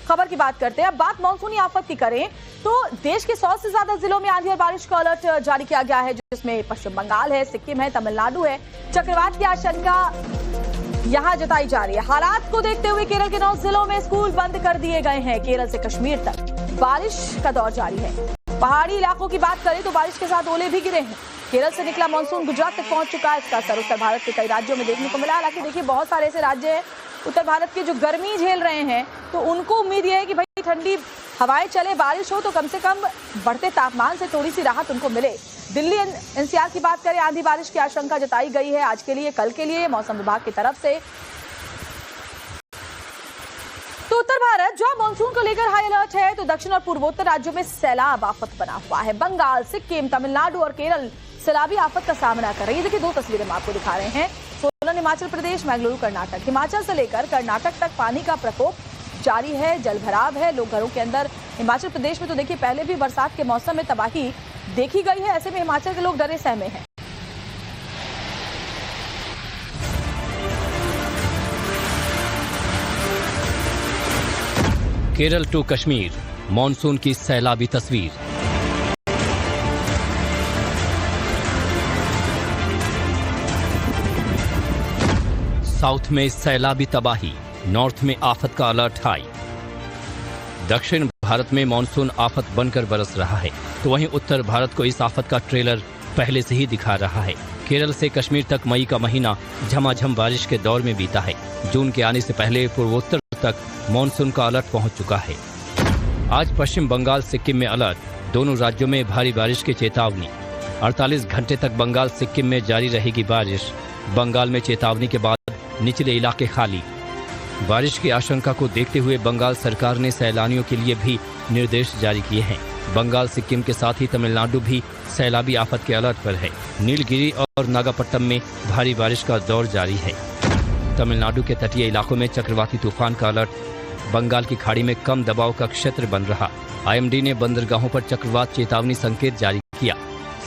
खबर की बात करते हैं। अब बात मानसूनी आफत की करें तो देश के 100 से ज्यादा जिलों में आंधी और बारिश का अलर्ट जारी किया गया है, जिसमें पश्चिम बंगाल है, सिक्किम है, तमिलनाडु है। चक्रवात की आशंका यहां जताई जा रही है। हालात को देखते हुए केरल के 9 जिलों में स्कूल बंद कर दिए गए हैं। केरल से कश्मीर तक बारिश का दौर जारी है। पहाड़ी इलाकों की बात करें तो बारिश के साथ ओले भी गिरे हैं। केरल से निकला मानसून गुजरात तक पहुंच चुका है। इसका असर उत्तर भारत के कई राज्यों में देखने को मिला। हालांकि देखिए, बहुत सारे ऐसे राज्य हैं उत्तर भारत के जो गर्मी झेल रहे हैं, तो उनको उम्मीद यह है कि भाई ठंडी हवाएं चले, बारिश हो तो कम से कम बढ़ते तापमान से थोड़ी सी राहत उनको मिले। दिल्ली एनसीआर की बात करें, आंधी बारिश की आशंका जताई गई है आज के लिए, कल के लिए मौसम विभाग की तरफ से। तो उत्तर भारत जो मानसून को लेकर हाई अलर्ट है, तो दक्षिण और पूर्वोत्तर राज्यों में सैलाब आफत बना हुआ है। बंगाल, सिक्किम, तमिलनाडु और केरल सैलाबी आफत का सामना कर रही है। देखिए, 2 तस्वीरें हम आपको दिखा रहे हैं। सोलन हिमाचल प्रदेश, मैंगलुरु कर्नाटक। हिमाचल से लेकर कर्नाटक तक पानी का प्रकोप जारी है, जलभराव है, लोग घरों के अंदर। हिमाचल प्रदेश में तो देखिए पहले भी बरसात के मौसम में तबाही देखी गई है, ऐसे में हिमाचल के लोग डरे सहमे हैं। केरल टू कश्मीर, मॉनसून की सैलाबी तस्वीर। साउथ में सैलाबी तबाही, नॉर्थ में आफत का अलर्ट हाई। दक्षिण भारत में मॉनसून आफत बनकर बरस रहा है, तो वहीं उत्तर भारत को इस आफत का ट्रेलर पहले से ही दिखा रहा है। केरल से कश्मीर तक मई का महीना झमाझम बारिश के दौर में बीता है। जून के आने से पहले पूर्वोत्तर तक मॉनसून का अलर्ट पहुंच चुका है। आज पश्चिम बंगाल, सिक्किम में अलर्ट, दोनों राज्यों में भारी बारिश की चेतावनी। 48 घंटे तक बंगाल, सिक्किम में जारी रहेगी बारिश। बंगाल में चेतावनी के बाद निचले इलाके खाली। बारिश की आशंका को देखते हुए बंगाल सरकार ने सैलानियों के लिए भी निर्देश जारी किए हैं। बंगाल, सिक्किम के साथ ही तमिलनाडु भी सैलाबी आफत के अलर्ट पर है। नीलगिरी और नागापट्टनम में भारी बारिश का दौर जारी है। तमिलनाडु के तटीय इलाकों में चक्रवाती तूफान का अलर्ट। बंगाल की खाड़ी में कम दबाव का क्षेत्र बन रहा। आईएमडी ने बंदरगाहों पर चक्रवात चेतावनी संकेत जारी किया।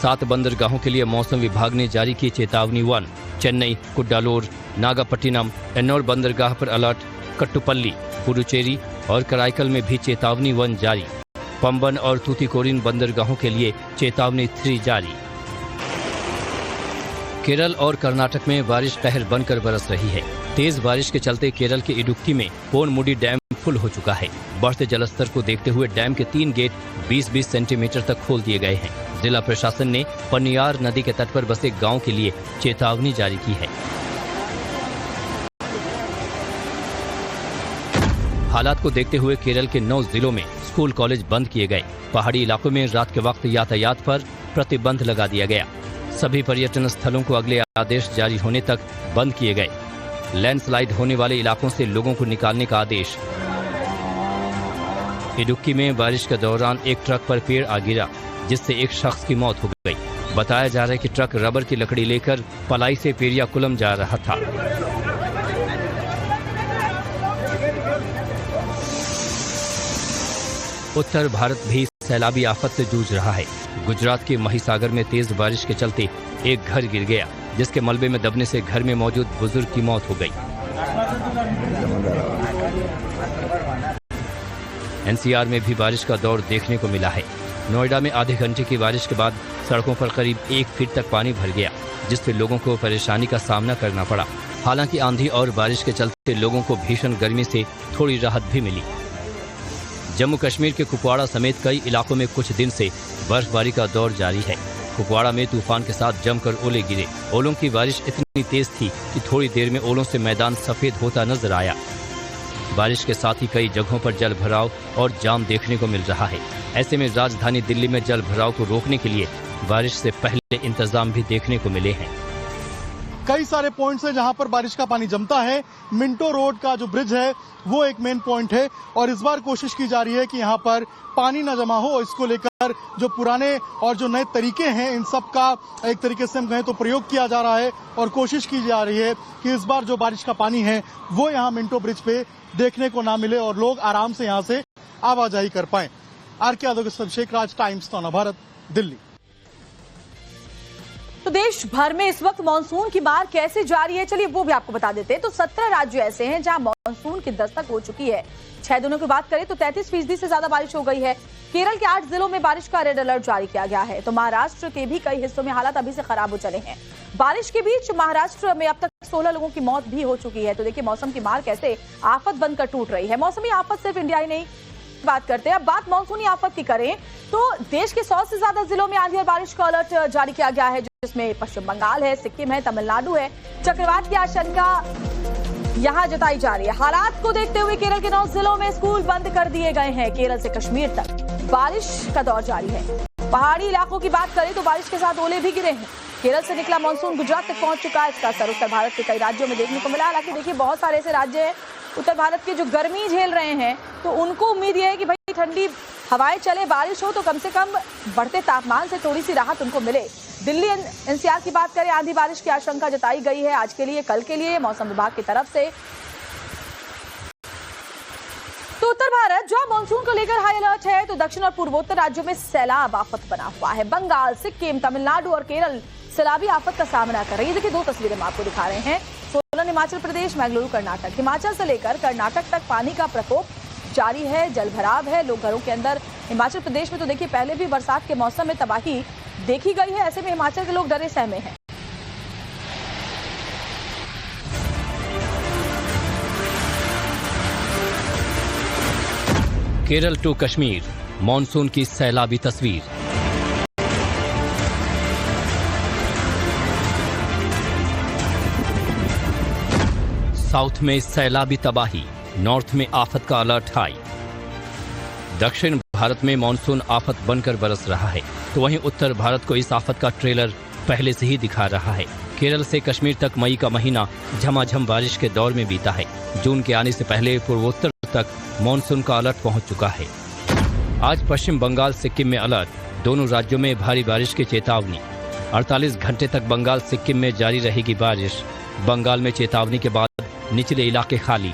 7 बंदरगाहों के लिए मौसम विभाग ने जारी की चेतावनी 1। चेन्नई, कुड्डालोर, नागापट्टिनम, एन्नोर बंदरगाह पर अलर्ट। कट्टुपल्ली, पुडुचेरी और कराईकल में भी चेतावनी 1 जारी। पंबन और तूतीकोरिन बंदरगाहों के लिए चेतावनी 3 जारी। केरल और कर्नाटक में बारिश कहर बनकर बरस रही है। तेज बारिश के चलते केरल के इडुक्की में पोनमुडी डैम फुल हो चुका है। बढ़ते जलस्तर को देखते हुए डैम के 3 गेट 20-20 सेंटीमीटर तक खोल दिए गए हैं। जिला प्रशासन ने पन्नियार नदी के तट पर बसे गांव के लिए चेतावनी जारी की है। हालात को देखते हुए केरल के 9 जिलों में स्कूल कॉलेज बंद किए गए। पहाड़ी इलाकों में रात के वक्त यातायात पर प्रतिबंध लगा दिया गया। सभी पर्यटन स्थलों को अगले आदेश जारी होने तक बंद किए गए। लैंडस्लाइड होने वाले इलाकों से लोगों को निकालने का आदेश। इडुक्की में बारिश के दौरान एक ट्रक पर पेड़ आ गिरा, जिससे एक शख्स की मौत हो गई। बताया जा रहा है कि ट्रक रबर की लकड़ी लेकर पलाई से पेरियाकुलम जा रहा था। उत्तर भारत भी सैलाबी आफत से जूझ रहा है। गुजरात के महिसागर में तेज बारिश के चलते एक घर गिर गया, जिसके मलबे में दबने से घर में मौजूद बुजुर्ग की मौत हो गई। एनसीआर में भी बारिश का दौर देखने को मिला है। नोएडा में आधे घंटे की बारिश के बाद सड़कों पर करीब 1 फीट तक पानी भर गया, जिससे लोगों को परेशानी का सामना करना पड़ा। हालांकि आंधी और बारिश के चलते लोगों को भीषण गर्मी से थोड़ी राहत भी मिली। जम्मू कश्मीर के कुपवाड़ा समेत कई इलाकों में कुछ दिन से बर्फबारी का दौर जारी है। कुपवाड़ा में तूफान के साथ जमकर ओले गिरे। ओलों की बारिश इतनी तेज थी कि थोड़ी देर में ओलों से मैदान सफेद होता नजर आया। बारिश के साथ ही कई जगहों पर जल भराव और जाम देखने को मिल रहा है। ऐसे में राजधानी दिल्ली में जल भराव को रोकने के लिए बारिश से पहले इंतजाम भी देखने को मिले हैं। कई सारे पॉइंट्स हैं जहां पर बारिश का पानी जमता है। मिंटो रोड का जो ब्रिज है वो एक मेन पॉइंट है, और इस बार कोशिश की जा रही है कि यहां पर पानी न जमा हो। इसको लेकर जो पुराने और जो नए तरीके हैं, इन सब का एक तरीके से हम कहें तो प्रयोग किया जा रहा है, और कोशिश की जा रही है कि इस बार जो बारिश का पानी है वो यहाँ मिंटो ब्रिज पे देखने को ना मिले और लोग आराम से यहाँ से आवाजाही कर पाए। आर.के. यादव के साथ अभिषेक राज, टाइम्स नव भारत, दिल्ली। तो देश भर में इस वक्त मानसून की मार कैसे जारी है, चलिए वो भी आपको बता देते हैं। तो 17 राज्य ऐसे हैं जहां मानसून की दस्तक हो चुकी है। 6 दिनों की बात करें तो 33% से ज्यादा बारिश हो गई है। केरल के 8 जिलों में बारिश का रेड अलर्ट जारी किया गया है, तो महाराष्ट्र के भी कई हिस्सों में हालात अभी से खराब हो चले हैं। बारिश के बीच महाराष्ट्र में अब तक 16 लोगों की मौत भी हो चुकी है। तो देखिए मौसम की मार कैसे आफत बनकर टूट रही है। मौसमी आफत सिर्फ इंडिया ही नहीं, बात करते हैं अब बात मानसूनी आफत की करें तो देश के 100 से ज्यादा जिलों में आंधी और बारिश का अलर्ट जारी किया गया है, जिसमें पश्चिम बंगाल है, सिक्किम है, तमिलनाडु है। चक्रवात की आशंका यहां जताई जा रही है। हालात को देखते हुए केरल के 9 जिलों में स्कूल बंद कर दिए गए हैं। केरल से कश्मीर तक बारिश का दौर जारी है। पहाड़ी इलाकों की बात करें तो बारिश के साथ ओले भी गिरे हैं। केरल से निकला मानसून गुजरात तक पहुंच चुका है। इसका असर उत्तर भारत के कई राज्यों में देखने को मिला। हालांकि देखिए बहुत सारे ऐसे राज्य हैं उत्तर भारत के जो गर्मी झेल रहे हैं, तो उनको उम्मीद यह है कि भाई ठंडी हवाएं चले, बारिश हो तो कम से कम बढ़ते तापमान से थोड़ी सी राहत उनको मिले। दिल्ली एनसीआर की बात करें, आंधी बारिश की आशंका जताई गई है आज के लिए, कल के लिए मौसम विभाग की तरफ से। तो उत्तर भारत जहां मानसून को लेकर हाई अलर्ट है, तो दक्षिण और पूर्वोत्तर राज्यों में सैलाब आफत बना हुआ है। बंगाल, सिक्किम, तमिलनाडु और केरल सैलाबी आफत का सामना कर रही है। देखिए 2 तस्वीरें हम आपको दिखा रहे हैं। सोलन हिमाचल प्रदेश, मैंगलुरु कर्नाटक। हिमाचल से लेकर कर्नाटक तक पानी का प्रकोप जारी है, जलभराव है, लोग घरों के अंदर। हिमाचल प्रदेश में तो देखिए पहले भी बरसात के मौसम में तबाही देखी गई है, ऐसे में हिमाचल के लोग डरे सहमे हैं। केरल टू कश्मीर, मॉनसून की सैलाबी तस्वीर। साउथ में सैलाबी तबाही, नॉर्थ में आफत का अलर्ट हाई। दक्षिण भारत में मॉनसून आफत बनकर बरस रहा है, तो वहीं उत्तर भारत को इस आफत का ट्रेलर पहले से ही दिखा रहा है। केरल से कश्मीर तक मई का महीना झमाझम बारिश के दौर में बीता है। जून के आने से पहले पूर्वोत्तर तक मॉनसून का अलर्ट पहुंच चुका है। आज पश्चिम बंगाल, सिक्किम में अलर्ट, दोनों राज्यों में भारी बारिश की चेतावनी। 48 घंटे तक बंगाल, सिक्किम में जारी रहेगी बारिश। बंगाल में चेतावनी के बाद निचले इलाके खाली।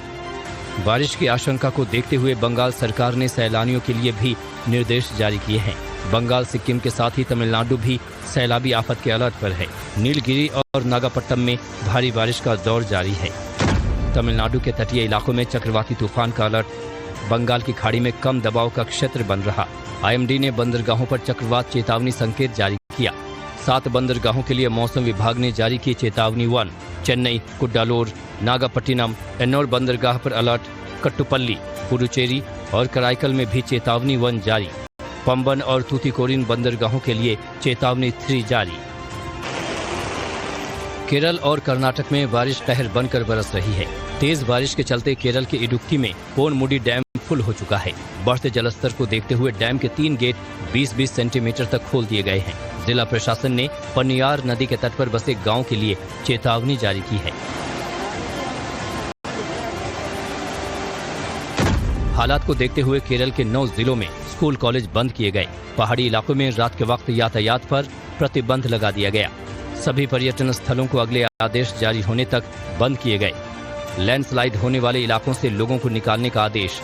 बारिश की आशंका को देखते हुए बंगाल सरकार ने सैलानियों के लिए भी निर्देश जारी किए हैं। बंगाल, सिक्किम के साथ ही तमिलनाडु भी सैलाबी आफत के अलर्ट पर है। नीलगिरी और नागापट्टनम में भारी बारिश का दौर जारी है। तमिलनाडु के तटीय इलाकों में चक्रवाती तूफान का अलर्ट। बंगाल की खाड़ी में कम दबाव का क्षेत्र बन रहा। आईएमडी ने बंदरगाहों पर चक्रवात चेतावनी संकेत जारी किया। 7 बंदरगाहों के लिए मौसम विभाग ने जारी की चेतावनी 1। चेन्नई, कुड्डालोर, नागापट्टिनम, एन्नोर बंदरगाह पर अलर्ट। कट्टुपल्ली, पुडुचेरी और कराईकल में भी चेतावनी 1 जारी। पंबन और तूतीकोरिन बंदरगाहों के लिए चेतावनी 3 जारी। केरल और कर्नाटक में बारिश कहर बनकर बरस रही है। तेज बारिश के चलते केरल के इडुक्की में पोनमुडी डैम फुल हो चुका है। बढ़ते जलस्तर को देखते हुए डैम के 3 गेट 20-20 सेंटीमीटर तक खोल दिए गए हैं। जिला प्रशासन ने पन्नियार नदी के तट पर बसे गांव के लिए चेतावनी जारी की है। हालात को देखते हुए केरल के 9 जिलों में स्कूल कॉलेज बंद किए गए। पहाड़ी इलाकों में रात के वक्त यातायात पर प्रतिबंध लगा दिया गया। सभी पर्यटन स्थलों को अगले आदेश जारी होने तक बंद किए गए। लैंडस्लाइड होने वाले इलाकों से लोगों को निकालने का आदेश।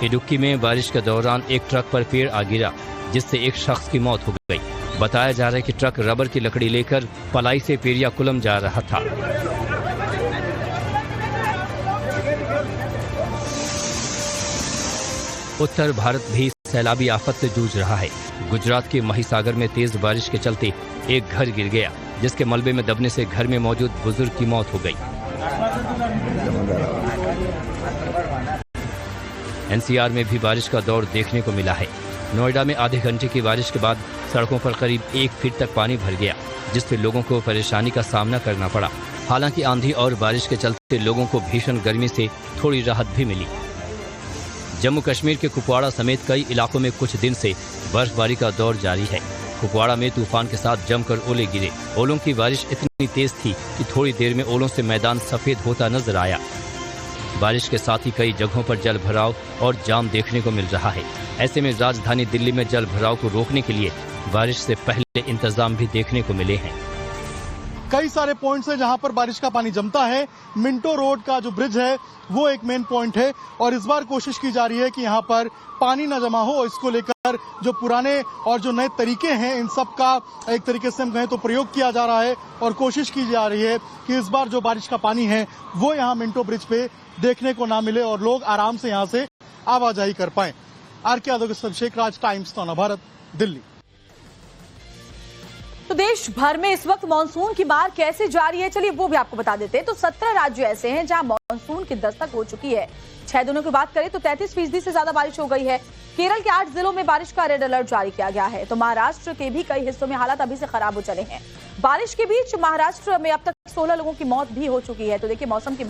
इडुक्की में बारिश के दौरान एक ट्रक पर पेड़ आ गिरा, जिससे एक शख्स की मौत हो गई। बताया जा रहा है कि ट्रक रबर की लकड़ी लेकर पलाई से पेरियाकुलम जा रहा था। उत्तर भारत भी सैलाबी आफत से जूझ रहा है। गुजरात के महिसागर में तेज बारिश के चलते एक घर गिर गया, जिसके मलबे में दबने से घर में मौजूद बुजुर्ग की मौत हो गई। एनसीआर में भी बारिश का दौर देखने को मिला है। नोएडा में आधे घंटे की बारिश के बाद सड़कों पर करीब 1 फीट तक पानी भर गया, जिससे लोगों को परेशानी का सामना करना पड़ा। हालांकि आंधी और बारिश के चलते लोगों को भीषण गर्मी से थोड़ी राहत भी मिली। जम्मू कश्मीर के कुपवाड़ा समेत कई इलाकों में कुछ दिन से बर्फबारी का दौर जारी है। कुपवाड़ा में तूफान के साथ जमकर ओले गिरे। ओलों की बारिश इतनी तेज थी कि थोड़ी देर में ओलों से मैदान सफेद होता नजर आया। बारिश के साथ ही कई जगहों पर जल भराव और जाम देखने को मिल रहा है। ऐसे में राजधानी दिल्ली में जल भराव को रोकने के लिए बारिश से पहले इंतजाम भी देखने को मिले हैं। कई सारे पॉइंट्स हैं जहां पर बारिश का पानी जमता है। मिंटो रोड का जो ब्रिज है वो एक मेन पॉइंट है, और इस बार कोशिश की जा रही है कि यहां पर पानी न जमा हो। इसको लेकर जो पुराने और जो नए तरीके हैं, इन सब का एक तरीके से हम कहें तो प्रयोग किया जा रहा है, और कोशिश की जा रही है कि इस बार जो बारिश का पानी है वो यहां मिंटो ब्रिज पे देखने को ना मिले और लोग आराम से यहाँ से आवाजाही कर पाए। आर.के. यादव के साथ शेखराज, टाइम्स नौ भारत, दिल्ली। तो देश भर में इस वक्त मानसून की मार कैसे जारी है, चलिए वो भी आपको बता देते हैं। तो 17 राज्य ऐसे हैं जहां मानसून की दस्तक हो चुकी है। 6 दिनों की बात करें तो 33% से ज्यादा बारिश हो गई है। केरल के 8 जिलों में बारिश का रेड अलर्ट जारी किया गया है। तो महाराष्ट्र के भी कई हिस्सों में हालात अभी से खराब हो चले हैं। बारिश के बीच महाराष्ट्र में अब तक 16 लोगों की मौत भी हो चुकी है। तो देखिए, मौसम की